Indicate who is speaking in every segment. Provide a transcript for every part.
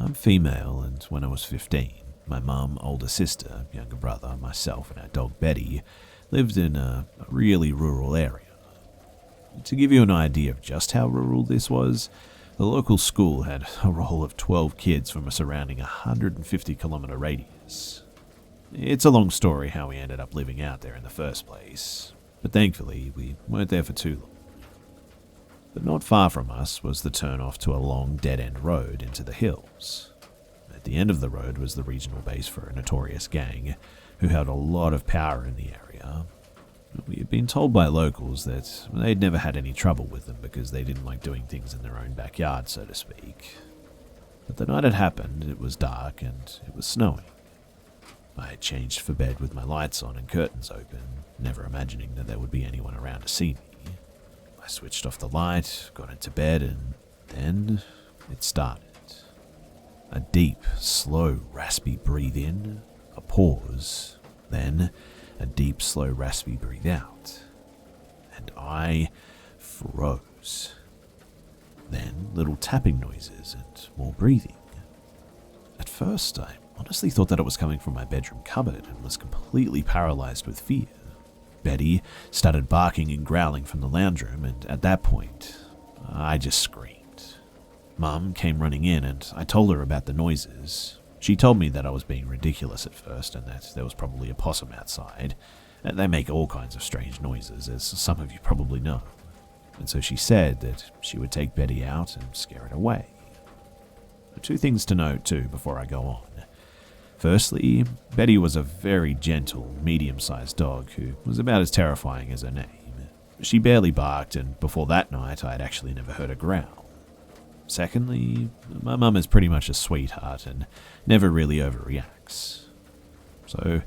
Speaker 1: I'm female, and when I was 15, my mum, older sister, younger brother, myself, and our dog Betty lived in a really rural area. To give you an idea of just how rural this was, the local school had a roll of 12 kids from a surrounding 150-kilometer radius. It's a long story how we ended up living out there in the first place, but thankfully we weren't there for too long. But not far from us was the turn-off to a long dead-end road into the hills. At the end of the road was the regional base for a notorious gang who held a lot of power in the area. We had been told by locals that they'd never had any trouble with them because they didn't like doing things in their own backyard, so to speak. But the night it happened, it was dark and it was snowing. I had changed for bed with my lights on and curtains open, never imagining that there would be anyone around to see me. I switched off the light, got into bed, and then it started. A deep, slow, raspy breathe in, a pause, then a deep, slow, raspy breathe out. And I froze. Then little tapping noises and more breathing. At first, I honestly thought that it was coming from my bedroom cupboard and was completely paralyzed with fear. Betty started barking and growling from the lounge room, and at that point, I just screamed. Mum came running in, and I told her about the noises. She told me that I was being ridiculous at first, and that there was probably a possum outside. They make all kinds of strange noises, as some of you probably know. And so she said that she would take Betty out and scare it away. Two things to note, too, before I go on. Firstly, Betty was a very gentle, medium-sized dog who was about as terrifying as her name. She barely barked, and before that night, I had actually never heard her growl. Secondly, my mum is pretty much a sweetheart and never really overreacts. So,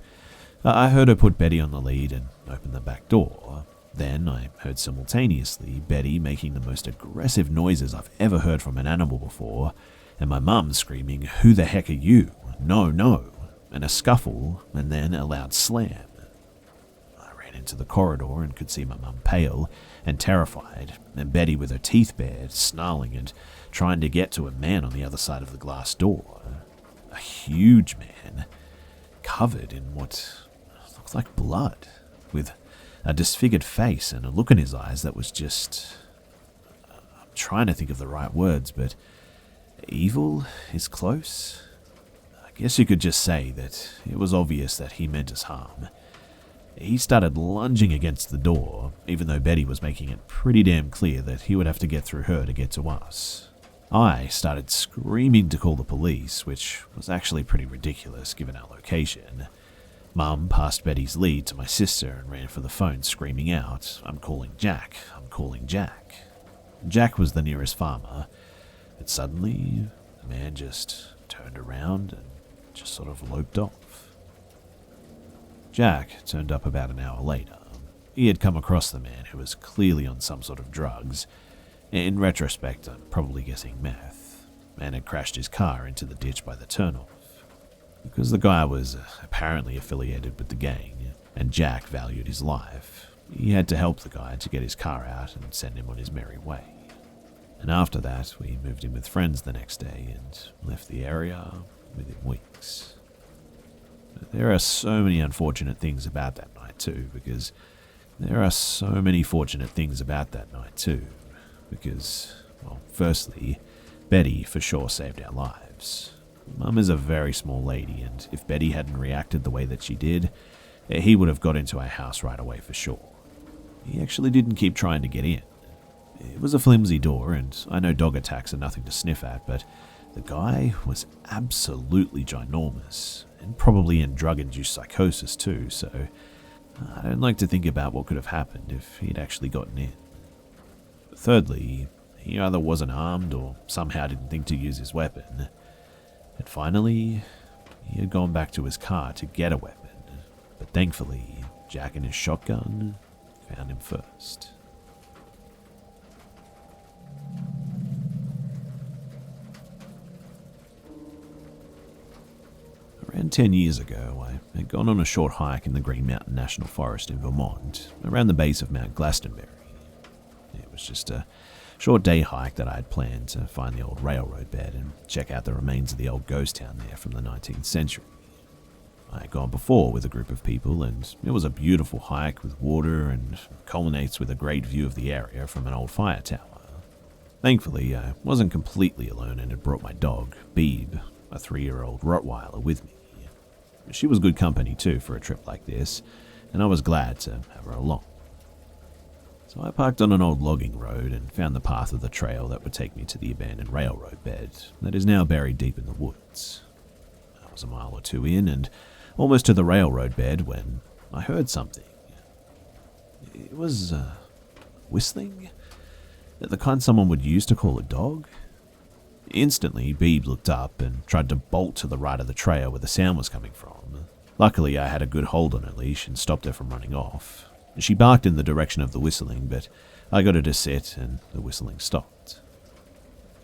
Speaker 1: I heard her put Betty on the lead and open the back door. Then I heard simultaneously Betty making the most aggressive noises I've ever heard from an animal before, and my mum screaming, "Who the heck are you? No, no," and a scuffle, and then a loud slam. I ran into the corridor and could see my mum pale and terrified, and Betty with her teeth bared, snarling and trying to get to a man on the other side of the glass door. A huge man, covered in what looked like blood, with a disfigured face and a look in his eyes that was just... I'm trying to think of the right words, but evil is close. I guess you could just say that it was obvious that he meant us harm. He started lunging against the door, even though Betty was making it pretty damn clear that he would have to get through her to get to us. I started screaming to call the police, which was actually pretty ridiculous given our location. Mum passed Betty's lead to my sister and ran for the phone screaming out, "I'm calling Jack, I'm calling Jack." Jack was the nearest farmer, but suddenly the man just turned around and just sort of loped off. Jack turned up about an hour later. He had come across the man who was clearly on some sort of drugs. In retrospect, I'm probably guessing meth, and had crashed his car into the ditch by the turnoff. Because the guy was apparently affiliated with the gang, and Jack valued his life, he had to help the guy to get his car out and send him on his merry way. And after that, we moved in with friends the next day and left the area within weeks. But there are so many unfortunate things about that night too, because firstly, Betty for sure saved our lives. Mum is a very small lady, and if Betty hadn't reacted the way that she did, he would have got into our house right away for sure. He actually didn't keep trying to get in. It was a flimsy door, and I know dog attacks are nothing to sniff at, but the guy was absolutely ginormous, and probably in drug-induced psychosis too, so I don't like to think about what could have happened if he'd actually gotten in. Thirdly, he either wasn't armed or somehow didn't think to use his weapon. And finally, he had gone back to his car to get a weapon, but thankfully, Jack and his shotgun found him first. Around 10 years ago, I had gone on a short hike in the Green Mountain National Forest in Vermont, around the base of Mount Glastonbury. It was just a short day hike that I had planned to find the old railroad bed and check out the remains of the old ghost town there from the 19th century. I had gone before with a group of people, and it was a beautiful hike with water and culminates with a great view of the area from an old fire tower. Thankfully, I wasn't completely alone and had brought my dog, Beeb, a 3-year-old Rottweiler, with me. She was good company too for a trip like this, and I was glad to have her along. So I parked on an old logging road and found the path of the trail that would take me to the abandoned railroad bed that is now buried deep in the woods. I was a mile or two in and almost to the railroad bed when I heard something. It was whistling, the kind someone would use to call a dog. Instantly, Beeb looked up and tried to bolt to the right of the trail where the sound was coming from. Luckily, I had a good hold on her leash and stopped her from running off. She barked in the direction of the whistling, but I got her to sit and the whistling stopped.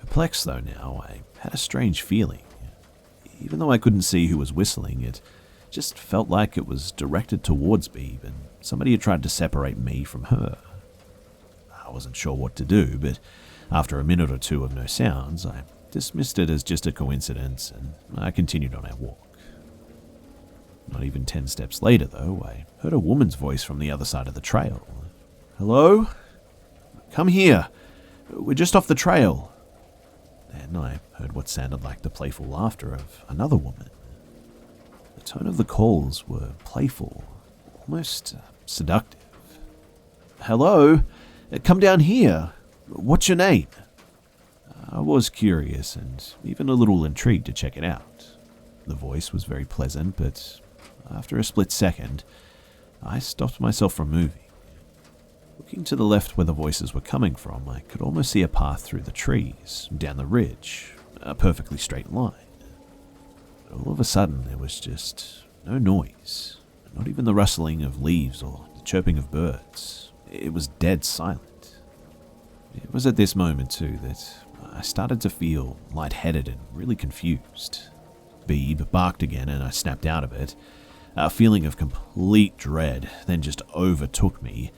Speaker 1: Perplexed though now, I had a strange feeling. Even though I couldn't see who was whistling, it just felt like it was directed towards Beeb and somebody had tried to separate me from her. I wasn't sure what to do, but after a minute or two of no sounds, I dismissed it as just a coincidence and I continued on our walk. Not even 10 steps later, though, I heard a woman's voice from the other side of the trail. "Hello? Come here. We're just off the trail." Then I heard what sounded like the playful laughter of another woman. The tone of the calls were playful, almost seductive. "Hello? Come down here. What's your name?" I was curious and even a little intrigued to check it out. The voice was very pleasant, but after a split second, I stopped myself from moving. Looking to the left where the voices were coming from, I could almost see a path through the trees, down the ridge, a perfectly straight line. But all of a sudden, there was just no noise, not even the rustling of leaves or the chirping of birds. It was dead silent. It was at this moment, too, that I started to feel lightheaded and really confused. Beeb barked again and I snapped out of it. A feeling of complete dread then just overtook me.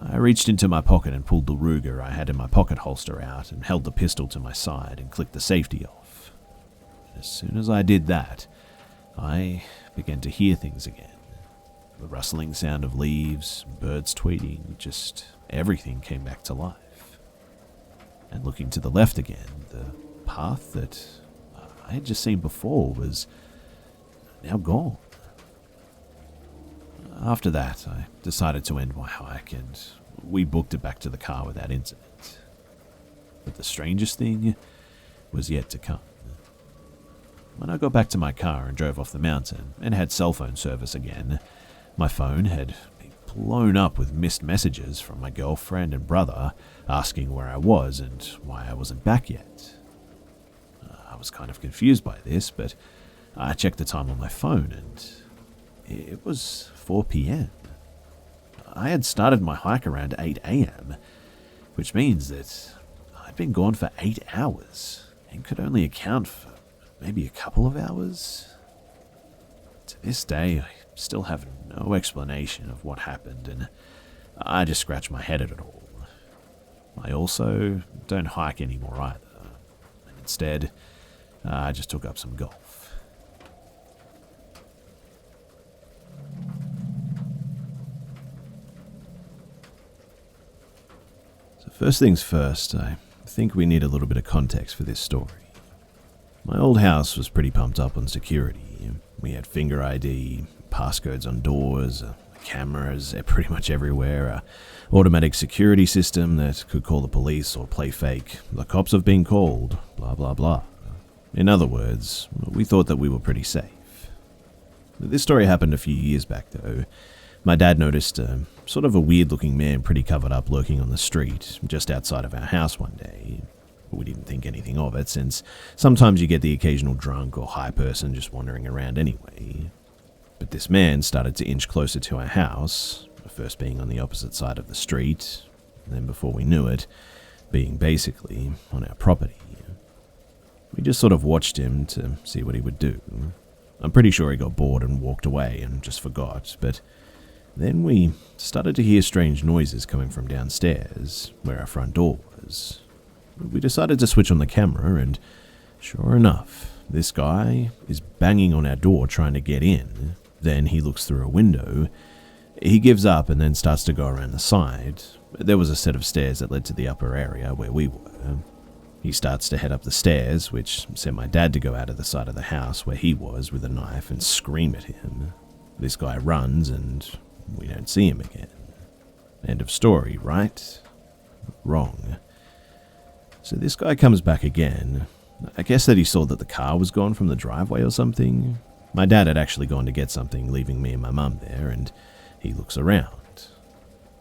Speaker 1: I reached into my pocket and pulled the Ruger I had in my pocket holster out and held the pistol to my side and clicked the safety off. And as soon as I did that, I began to hear things again. The rustling sound of leaves, birds tweeting, just everything came back to life. And looking to the left again, the path that I had just seen before was now gone. After that, I decided to end my hike and we booked it back to the car without incident. But the strangest thing was yet to come. When I got back to my car and drove off the mountain and had cell phone service again, my phone had been blown up with missed messages from my girlfriend and brother asking where I was and why I wasn't back yet. I was kind of confused by this, but I checked the time on my phone and it was 4 p.m. I had started my hike around 8 a.m., which means that I'd been gone for 8 hours and could only account for maybe a couple of hours. To this day, I still have no explanation of what happened, and I just scratch my head at it all. I also don't hike anymore either, and instead, I just took up some golf. So first things first, I think we need a little bit of context for this story. My old house was pretty pumped up on security. We had finger ID, passcodes on doors, cameras pretty much everywhere, a automatic security system that could call the police or play fake. The cops have been called, blah blah blah. In other words, we thought that we were pretty safe. This story happened a few years back though. My dad noticed sort of a weird-looking man pretty covered up lurking on the street just outside of our house one day. We didn't think anything of it, since sometimes you get the occasional drunk or high person just wandering around anyway. But this man started to inch closer to our house, first being on the opposite side of the street, and then before we knew it, being basically on our property. We just sort of watched him to see what he would do. I'm pretty sure he got bored and walked away and just forgot, but Then we started to hear strange noises coming from downstairs, where our front door was. We decided to switch on the camera, and sure enough, this guy is banging on our door trying to get in. Then he looks through a window. He gives up and then starts to go around the side. There was a set of stairs that led to the upper area where we were. He starts to head up the stairs, which sent my dad to go out of the side of the house where he was with a knife and scream at him. This guy runs and we don't see him again. End of story, right? Wrong. So this guy comes back again. I guess that he saw that the car was gone from the driveway or something. My dad had actually gone to get something, leaving me and my mum there, and he looks around.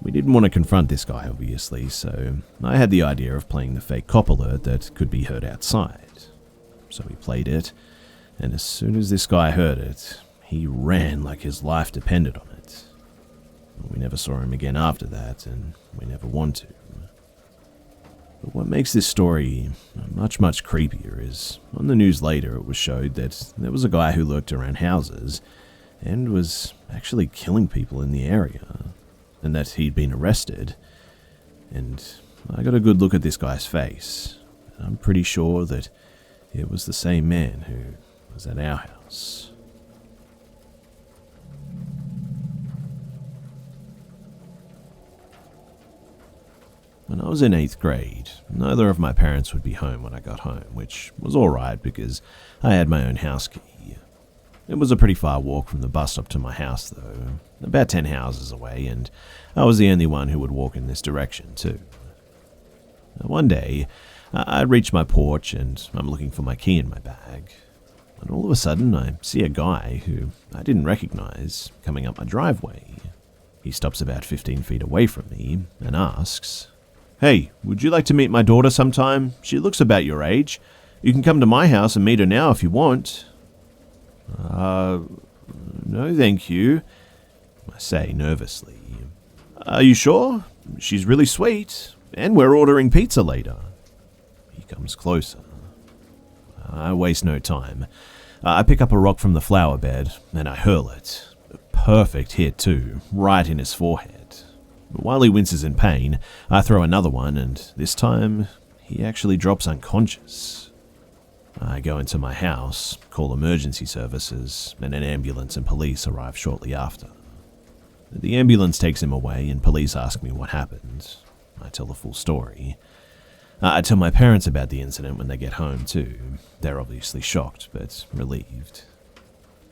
Speaker 1: We didn't want to confront this guy, obviously, so I had the idea of playing the fake cop alert that could be heard outside. So we played it, and as soon as this guy heard it, he ran like his life depended on it. We never saw him again after that, and we never want to. But what makes this story much, much creepier is, on the news later it was showed that there was a guy who lurked around houses and was actually killing people in the area, and that he'd been arrested. And I got a good look at this guy's face, and I'm pretty sure that it was the same man who was at our house. When I was in 8th grade, neither of my parents would be home when I got home, which was alright because I had my own house key. It was a pretty far walk from the bus stop to my house though, about 10 houses away, and I was the only one who would walk in this direction too. One day, I reached my porch and I'm looking for my key in my bag, and all of a sudden I see a guy who I didn't recognize coming up my driveway. He stops about 15 feet away from me and asks, "Hey, would you like to meet my daughter sometime? She looks about your age. You can come to my house and meet her now if you want." No thank you," I say nervously. "Are you sure? She's really sweet, and we're ordering pizza later." He comes closer. I waste no time. I pick up a rock from the flower bed, and I hurl it. A perfect hit too, right in his forehead. While he winces in pain, I throw another one, and this time, he actually drops unconscious. I go into my house, call emergency services, and an ambulance and police arrive shortly after. The ambulance takes him away, and police ask me what happened. I tell the full story. I tell my parents about the incident when they get home too. They're obviously shocked, but relieved.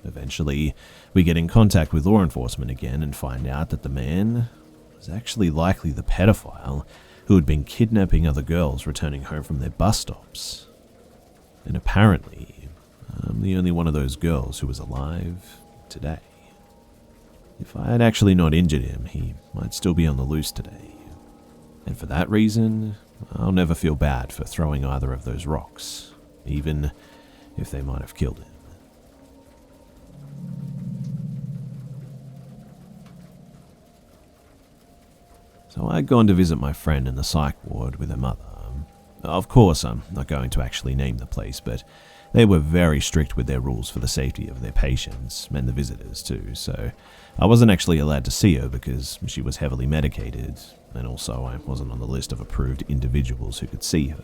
Speaker 1: Eventually, we get in contact with law enforcement again and find out that the man was actually likely the pedophile who had been kidnapping other girls returning home from their bus stops. And apparently, I'm the only one of those girls who was alive today. If I had actually not injured him, he might still be on the loose today. And for that reason, I'll never feel bad for throwing either of those rocks, even if they might have killed him. So I'd gone to visit my friend in the psych ward with her mother. Of course, I'm not going to actually name the place, but they were very strict with their rules for the safety of their patients and the visitors too, so I wasn't actually allowed to see her because she was heavily medicated, and also I wasn't on the list of approved individuals who could see her.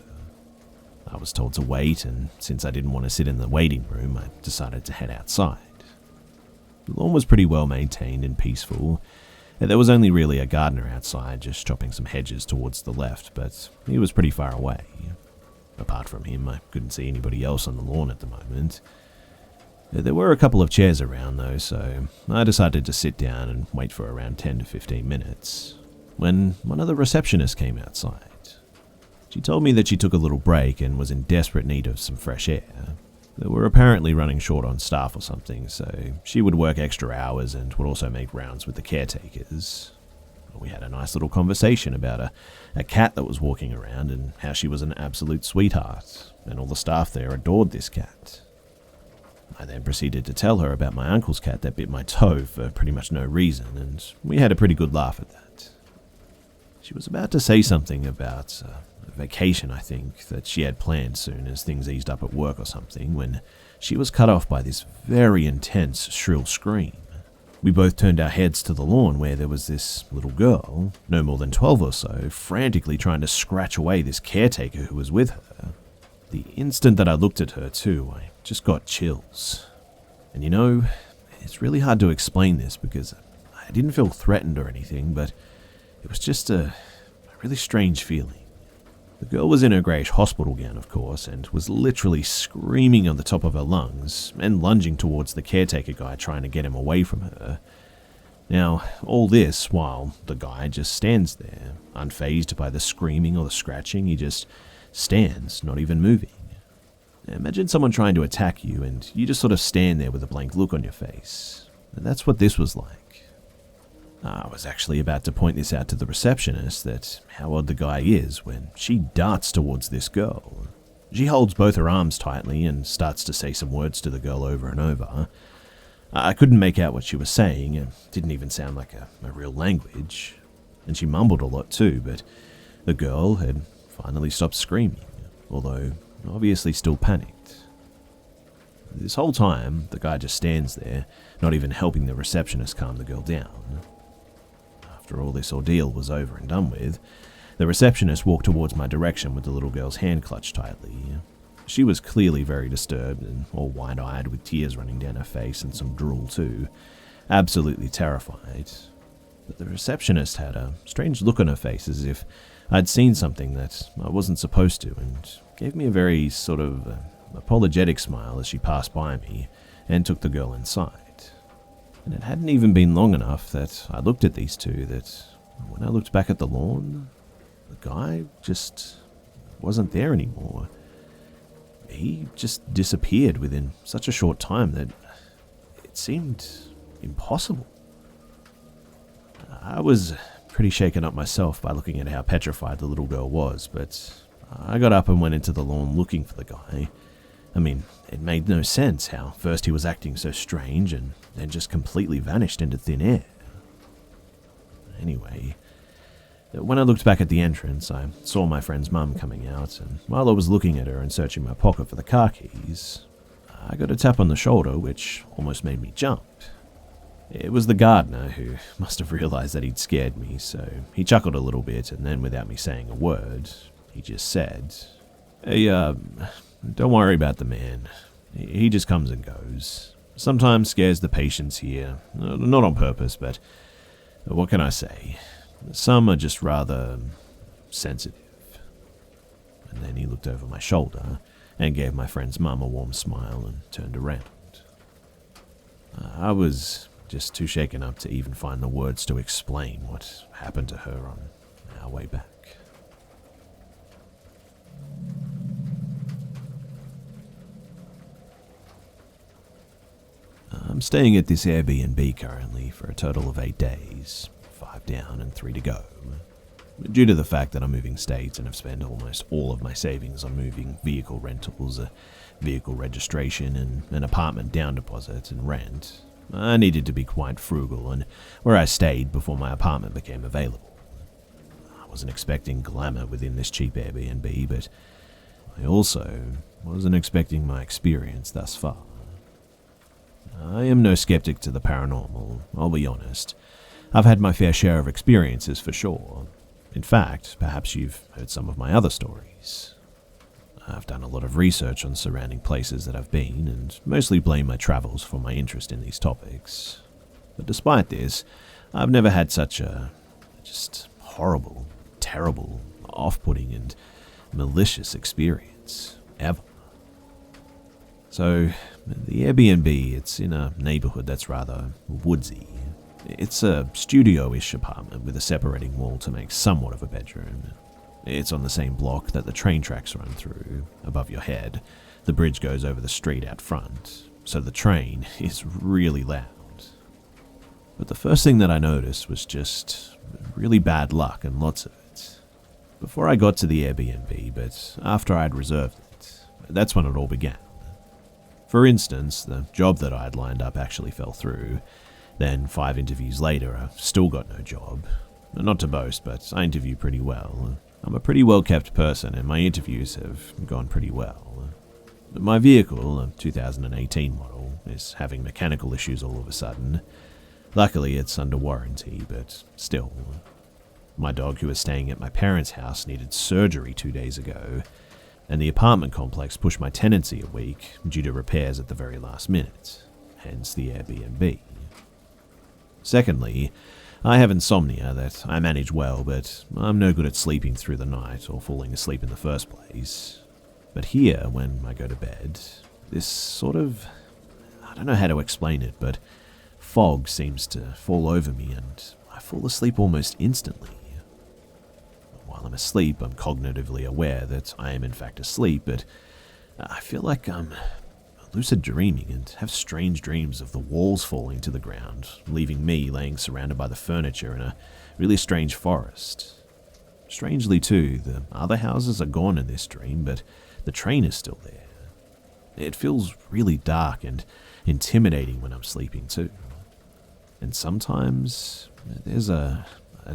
Speaker 1: I was told to wait, and since I didn't want to sit in the waiting room, I decided to head outside. The lawn was pretty well maintained and peaceful. There was only really a gardener outside, just chopping some hedges towards the left, but he was pretty far away. Apart from him, I couldn't see anybody else on the lawn at the moment. There were a couple of chairs around though, so I decided to sit down and wait for around 10 to 15 minutes, when one of the receptionists came outside. She told me that she took a little break and was in desperate need of some fresh air. They were apparently running short on staff or something, so she would work extra hours and would also make rounds with the caretakers. We had a nice little conversation about a cat that was walking around and how she was an absolute sweetheart, and all the staff there adored this cat. I then proceeded to tell her about my uncle's cat that bit my toe for pretty much no reason, and we had a pretty good laugh at that. She was about to say something about a vacation, I think, that she had planned soon as things eased up at work or something, when she was cut off by this very intense, shrill scream. We both turned our heads to the lawn where there was this little girl, no more than 12 or so, frantically trying to scratch away this caretaker who was with her. The instant that I looked at her too, I just got chills. And it's really hard to explain this because I didn't feel threatened or anything, but it was just a really strange feeling. The girl was in her greyish hospital gown, of course, and was literally screaming on the top of her lungs and lunging towards the caretaker guy trying to get him away from her. Now, all this while the guy just stands there, unfazed by the screaming or the scratching. He just stands, not even moving. Imagine someone trying to attack you and you just sort of stand there with a blank look on your face. And that's what this was like. I was actually about to point this out to the receptionist, that how odd the guy is when she darts towards this girl. She holds both her arms tightly and starts to say some words to the girl over and over. I couldn't make out what she was saying. It didn't even sound like a real language. And she mumbled a lot too, but the girl had finally stopped screaming, although obviously still panicked. This whole time, the guy just stands there, not even helping the receptionist calm the girl down. After all this ordeal was over and done with, the receptionist walked towards my direction with the little girl's hand clutched tightly. She was clearly very disturbed and all wide-eyed with tears running down her face and some drool too, absolutely terrified. But the receptionist had a strange look on her face as if I'd seen something that I wasn't supposed to, and gave me a very sort of apologetic smile as she passed by me and took the girl inside. And it hadn't even been long enough that I looked at these two that when I looked back at the lawn, the guy just wasn't there anymore. He just disappeared within such a short time that it seemed impossible. I was pretty shaken up myself by looking at how petrified the little girl was, but I got up and went into the lawn looking for the guy. I mean, it made no sense how first he was acting so strange and then just completely vanished into thin air. Anyway, when I looked back at the entrance, I saw my friend's mum coming out, and while I was looking at her and searching my pocket for the car keys, I got a tap on the shoulder which almost made me jump. It was the gardener, who must have realized that he'd scared me, so he chuckled a little bit, and then without me saying a word, he just said, "Hey, don't worry about the man. He just comes and goes. Sometimes scares the patients here. Not on purpose, but what can I say? Some are just rather sensitive." And then he looked over my shoulder and gave my friend's mum a warm smile and turned around. I was just too shaken up to even find the words to explain what happened to her on our way back. I'm staying at this Airbnb currently for a total of 8 days, 5 down and 3 to go. Due to the fact that I'm moving states and have spent almost all of my savings on moving vehicle rentals, a vehicle registration, and an apartment down deposit and rent, I needed to be quite frugal on where I stayed before my apartment became available. I wasn't expecting glamour within this cheap Airbnb, but I also wasn't expecting my experience thus far. I am no skeptic to the paranormal, I'll be honest. I've had my fair share of experiences for sure. In fact, perhaps you've heard some of my other stories. I've done a lot of research on surrounding places that I've been, and mostly blame my travels for my interest in these topics. But despite this, I've never had such a just horrible, terrible, off-putting and malicious experience, ever. So, the Airbnb, it's in a neighborhood that's rather woodsy. It's a studio-ish apartment with a separating wall to make somewhat of a bedroom. It's on the same block that the train tracks run through, above your head. The bridge goes over the street out front, so the train is really loud. But the first thing that I noticed was just really bad luck and lots of it. Before I got to the Airbnb, but after I'd reserved it, that's when it all began. For instance, the job that I had lined up actually fell through. Then 5 interviews later, I've still got no job. Not to boast, but I interview pretty well. I'm a pretty well-kept person, and my interviews have gone pretty well. My vehicle, a 2018 model, is having mechanical issues all of a sudden. Luckily, it's under warranty, but still. My dog, who was staying at my parents' house, needed surgery 2 days ago, and the apartment complex pushed my tenancy a week due to repairs at the very last minute, hence the Airbnb. Secondly, I have insomnia that I manage well, but I'm no good at sleeping through the night or falling asleep in the first place. But here, when I go to bed, this sort of, I don't know how to explain it, but fog seems to fall over me and I fall asleep almost instantly. While I'm asleep, I'm cognitively aware that I am in fact asleep, but I feel like I'm lucid dreaming and have strange dreams of the walls falling to the ground, leaving me laying surrounded by the furniture in a really strange forest. Strangely too, the other houses are gone in this dream, but the train is still there. It feels really dark and intimidating when I'm sleeping too. And sometimes there's a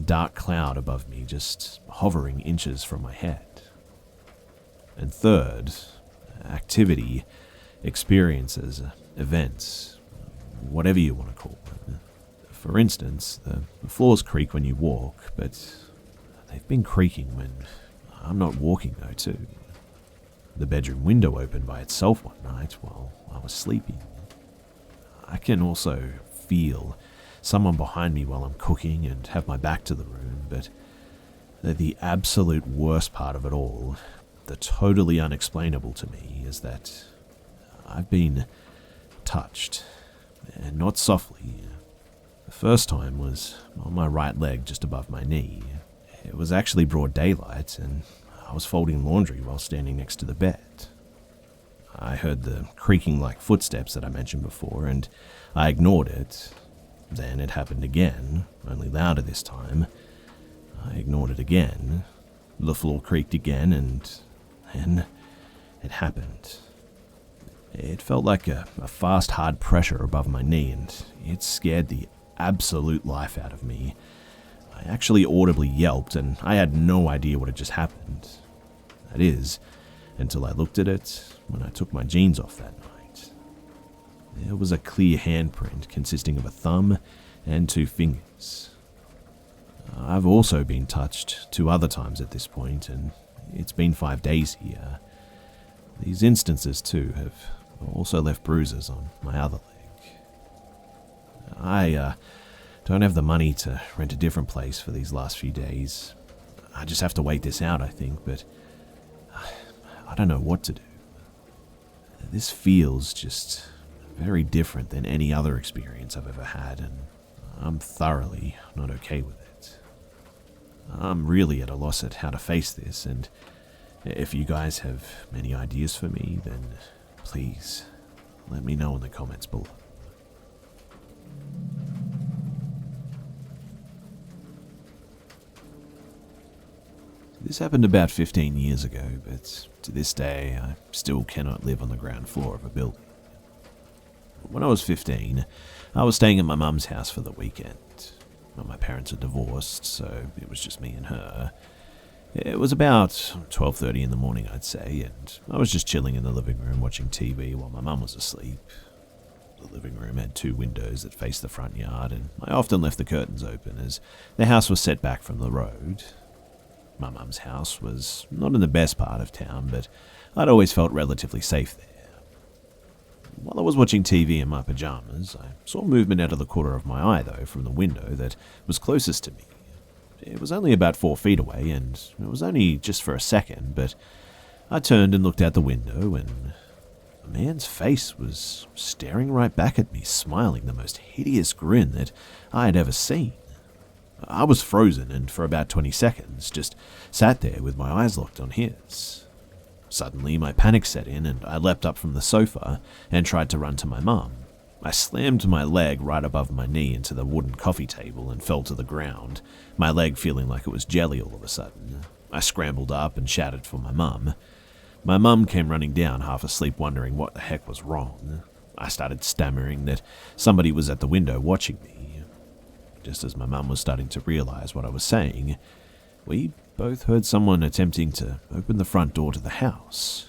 Speaker 1: dark cloud above me just hovering inches from my head. And third, activity, experiences, events, whatever you want to call them. For instance, the floors creak when you walk, but they've been creaking when I'm not walking though too. The bedroom window opened by itself one night while I was sleeping. I can also feel someone behind me while I'm cooking and have my back to the room, but the absolute worst part of it all, the totally unexplainable to me, is that I've been touched, and not softly. The first time was on my right leg just above my knee. It was actually broad daylight, and I was folding laundry while standing next to the bed. I heard the creaking like footsteps that I mentioned before, and I ignored it. Then it happened again, only louder this time. I ignored it again. The floor creaked again, and then it happened. It felt like a fast, hard pressure above my knee, and it scared the absolute life out of me. I actually audibly yelped, and I had no idea what had just happened. That is, until I looked at it when I took my jeans off that night. There was a clear handprint consisting of a thumb and 2 fingers. I've also been touched 2 other times at this point, and it's been 5 days here. These instances, too, have also left bruises on my other leg. I don't have the money to rent a different place for these last few days. I just have to wait this out, I think, but I don't know what to do. This feels just very different than any other experience I've ever had, and I'm thoroughly not okay with it. I'm really at a loss at how to face this, and if you guys have any ideas for me, then please let me know in the comments below. This happened about 15 years ago, but to this day I still cannot live on the ground floor of a building. When I was 15, I was staying at my mum's house for the weekend. My parents are divorced, so it was just me and her. It was about 12:30 in the morning, I'd say, and I was just chilling in the living room watching TV while my mum was asleep. The living room had 2 windows that faced the front yard, and I often left the curtains open as the house was set back from the road. My mum's house was not in the best part of town, but I'd always felt relatively safe there. While I was watching TV in my pajamas, I saw movement out of the corner of my eye, though, from the window that was closest to me. It was only about 4 feet away, and it was only just for a second, but I turned and looked out the window, and a man's face was staring right back at me, smiling the most hideous grin that I had ever seen. I was frozen, and for about 20 seconds just sat there with my eyes locked on his. Suddenly, my panic set in, and I leapt up from the sofa and tried to run to my mum. I slammed my leg right above my knee into the wooden coffee table and fell to the ground, my leg feeling like it was jelly all of a sudden. I scrambled up and shouted for my mum. My mum came running down, half asleep, wondering what the heck was wrong. I started stammering that somebody was at the window watching me. Just as my mum was starting to realize what I was saying, we both heard someone attempting to open the front door to the house.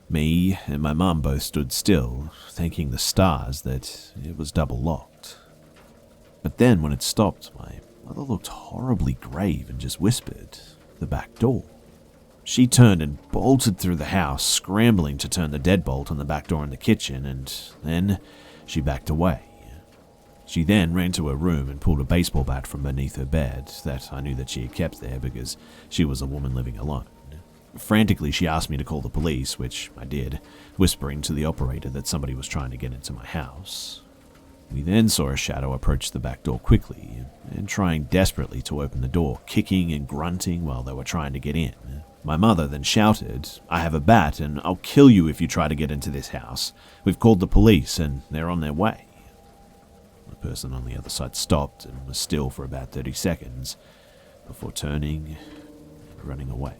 Speaker 1: Me and my mum both stood still, thanking the stars that it was double locked. But then when it stopped, my mother looked horribly grave and just whispered, "The back door." She turned and bolted through the house, scrambling to turn the deadbolt on the back door in the kitchen, and then she backed away. She then ran to her room and pulled a baseball bat from beneath her bed that I knew that she had kept there because she was a woman living alone. Frantically, she asked me to call the police, which I did, whispering to the operator that somebody was trying to get into my house. We then saw a shadow approach the back door quickly and trying desperately to open the door, kicking and grunting while they were trying to get in. My mother then shouted, "I have a bat and I'll kill you if you try to get into this house. We've called the police and they're on their way." The person on the other side stopped and was still for about 30 seconds before turning and running away.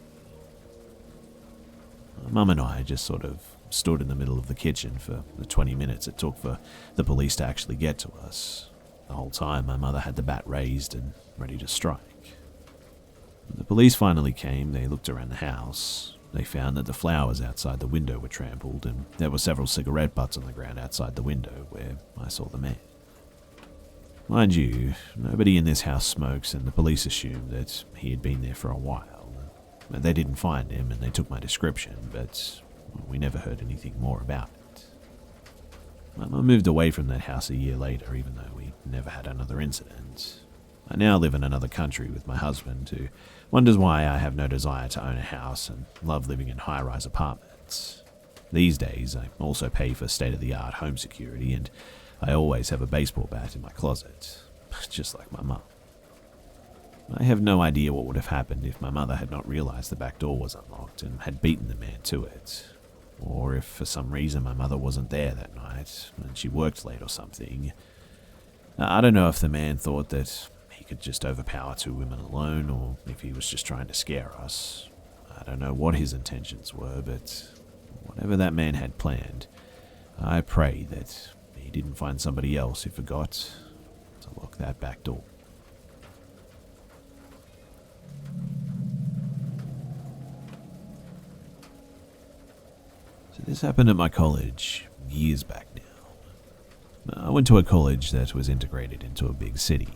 Speaker 1: My mum and I just sort of stood in the middle of the kitchen for the 20 minutes it took for the police to actually get to us. The whole time my mother had the bat raised and ready to strike. When the police finally came, they looked around the house. They found that the flowers outside the window were trampled and there were several cigarette butts on the ground outside the window where I saw the man. Mind you, nobody in this house smokes and the police assumed that he had been there for a while. They didn't find him and they took my description, but we never heard anything more about it. My mum moved away from that house a year later, even though we never had another incident. I now live in another country with my husband, who wonders why I have no desire to own a house and love living in high-rise apartments. These days, I also pay for state-of-the-art home security, and I always have a baseball bat in my closet, just like my mum. I have no idea what would have happened if my mother had not realized the back door was unlocked and had beaten the man to it, or if for some reason my mother wasn't there that night and she worked late or something. I don't know if the man thought that he could just overpower two women alone, or if he was just trying to scare us. I don't know what his intentions were, but whatever that man had planned, I pray that he didn't find somebody else who forgot to lock that back door. So this happened at my college years back now. I went to a college that was integrated into a big city.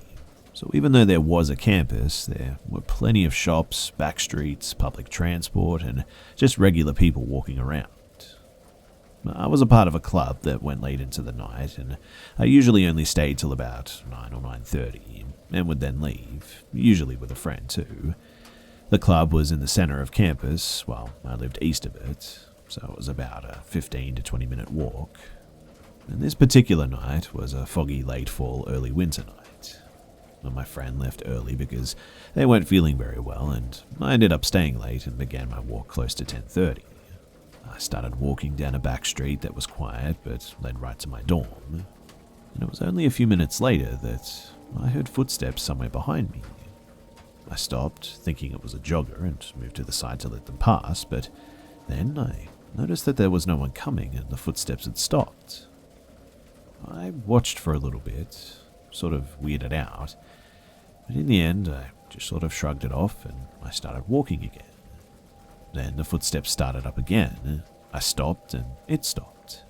Speaker 1: So even though there was a campus, there were plenty of shops, back streets, public transport, and just regular people walking around. I was a part of a club that went late into the night, and I usually only stayed till about 9 or 9:30, and would then leave, usually with a friend too. The club was in the center of campus, while I lived east of it, so it was about a 15 to 20 minute walk. And this particular night was a foggy late fall, early winter night. My friend left early because they weren't feeling very well, and I ended up staying late and began my walk close to 10:30. I started walking down a back street that was quiet but led right to my dorm, and it was only a few minutes later that I heard footsteps somewhere behind me. I stopped, thinking it was a jogger, and moved to the side to let them pass, but then I noticed that there was no one coming and the footsteps had stopped. I watched for a little bit, sort of weirded out, but in the end I just sort of shrugged it off and I started walking again. Then the footsteps started up again. I stopped and it stopped.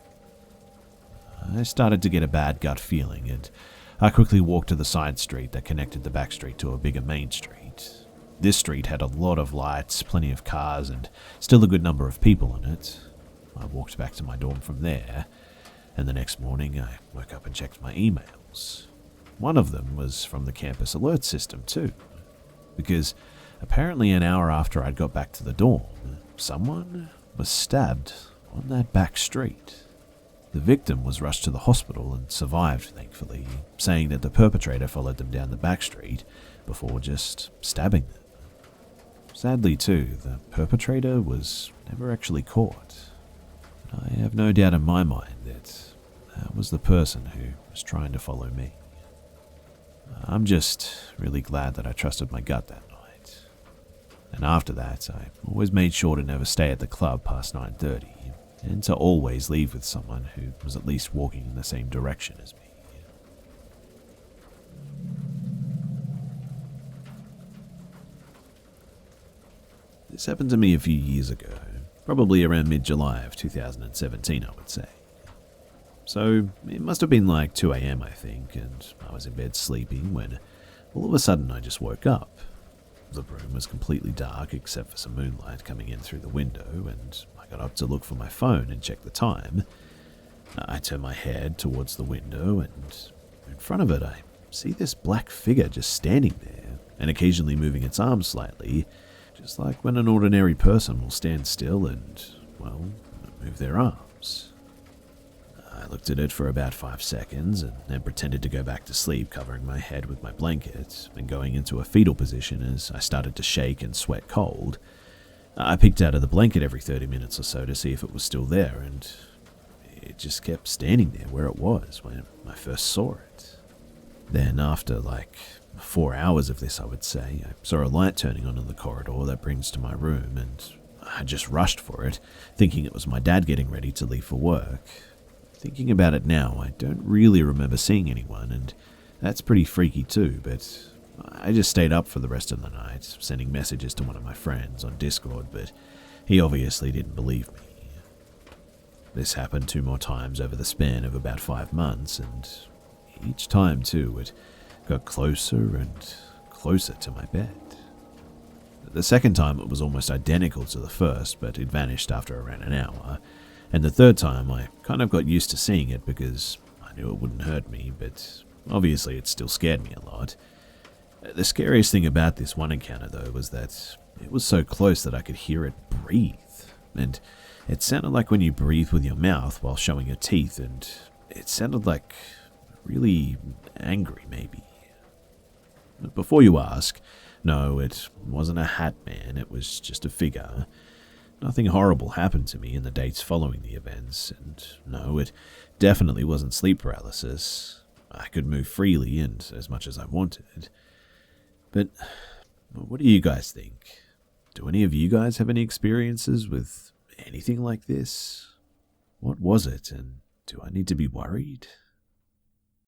Speaker 1: I started to get a bad gut feeling, and I quickly walked to the side street that connected the back street to a bigger main street. This street had a lot of lights, plenty of cars, and still a good number of people in it. I walked back to my dorm from there, and the next morning I woke up and checked my emails. One of them was from the campus alert system too, because apparently an hour after I'd got back to the dorm, someone was stabbed on that back street. The victim was rushed to the hospital and survived, thankfully, saying that the perpetrator followed them down the back street before just stabbing them. Sadly too, the perpetrator was never actually caught. But I have no doubt in my mind that that was the person who was trying to follow me. I'm just really glad that I trusted my gut that night. And after that, I always made sure to never stay at the club past 9:30, and to always leave with someone who was at least walking in the same direction as me. This happened to me a few years ago, probably around mid-July of 2017, I would say. So it must have been like 2 a.m., I think, and I was in bed sleeping when all of a sudden I just woke up. The room was completely dark except for some moonlight coming in through the window, and I got up to look for my phone and check the time. I turned my head towards the window, and in front of it I see this black figure just standing there and occasionally moving its arms slightly, just like when an ordinary person will stand still and, well, move their arms. I looked at it for about 5 seconds and then pretended to go back to sleep, covering my head with my blanket and going into a fetal position as I started to shake and sweat cold. I peeked out of the blanket every 30 minutes or so to see if it was still there, and it just kept standing there where it was when I first saw it. Then after like 4 hours of this, I would say, I saw a light turning on in the corridor that brings to my room, and I just rushed for it, thinking it was my dad getting ready to leave for work. Thinking about it now, I don't really remember seeing anyone, and that's pretty freaky too, but I just stayed up for the rest of the night, sending messages to one of my friends on Discord, but he obviously didn't believe me. This happened 2 more times over the span of about 5 months, and each time too, it got closer and closer to my bed. The second time it was almost identical to the first, but it vanished after around an hour. And the third time, I kind of got used to seeing it because I knew it wouldn't hurt me, but obviously it still scared me a lot. The scariest thing about this one encounter, though, was that it was so close that I could hear it breathe. And it sounded like when you breathe with your mouth while showing your teeth, and it sounded like really angry, maybe. But before you ask, no, it wasn't a hat man, it was just a figure. Nothing horrible happened to me in the days following the events, and no, it definitely wasn't sleep paralysis. I could move freely and as much as I wanted. But what do you guys think? Do any of you guys have any experiences with anything like this? What was it, and do I need to be worried?